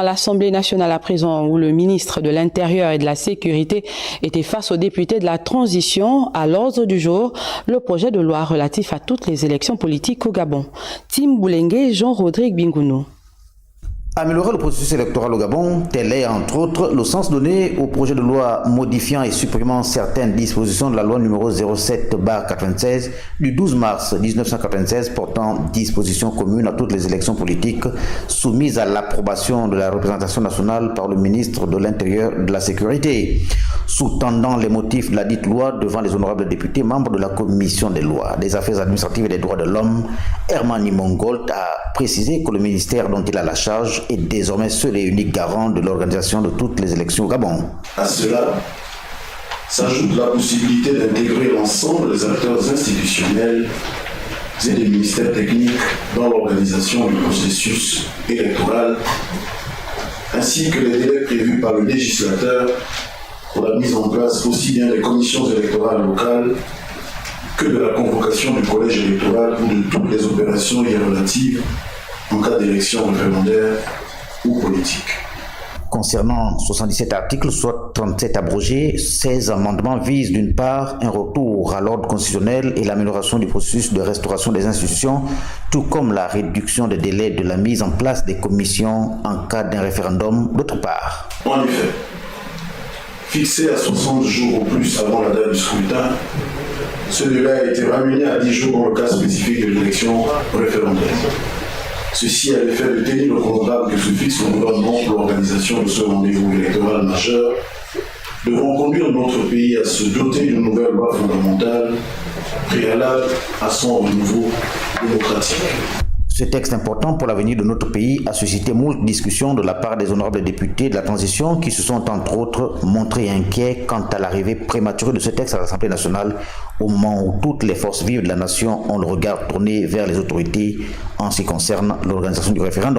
À l'Assemblée nationale à présent, où le ministre de l'Intérieur et de la Sécurité était face aux députés de la transition, à l'ordre du jour, le projet de loi relatif à toutes les élections politiques au Gabon. Tim Boulengue, Jean-Rodrigue Bingounou. Améliorer le processus électoral au Gabon, tel est entre autres le sens donné au projet de loi modifiant et supprimant certaines dispositions de la loi numéro 07/96 du 12 mars 1996 portant dispositions communes à toutes les élections politiques soumises à l'approbation de la représentation nationale par le ministre de l'Intérieur et de la Sécurité. Sous-tendant les motifs de la dite loi devant les honorables députés membres de la commission des lois, des affaires administratives et des droits de l'homme, Hermani Mongolt a précisé que le ministère dont il a la charge est désormais seul et unique garant de l'organisation de toutes les élections au Gabon. À cela s'ajoute la possibilité d'intégrer l'ensemble des acteurs institutionnels et des ministères techniques dans l'organisation du processus électoral, ainsi que les délais prévus par le législateur pour la mise en place aussi bien des commissions électorales locales que de la convocation du collège électoral ou de toutes les opérations y relatives en cas d'élection référendaire ou politique. Concernant 77 articles, soit 37 abrogés, 16 amendements visent d'une part un retour à l'ordre constitutionnel et l'amélioration du processus de restauration des institutions, tout comme la réduction des délais de la mise en place des commissions en cas d'un référendum d'autre part. En effet, fixé à 60 jours au plus avant la date du scrutin, ce délai a été ramené à 10 jours dans le cas spécifique de l'élection référendaire. Ceci a l'effet de tenir le programme que se fixe le gouvernement pour l'organisation de ce rendez-vous électoral majeur, devront conduire notre pays à se doter d'une nouvelle loi fondamentale préalable à son renouveau démocratique. Ce texte important pour l'avenir de notre pays a suscité moult discussions de la part des honorables députés de la transition qui se sont entre autres montrés inquiets quant à l'arrivée prématurée de ce texte à l'Assemblée nationale au moment où toutes les forces vives de la nation ont le regard tourné vers les autorités en ce qui concerne l'organisation du référendum.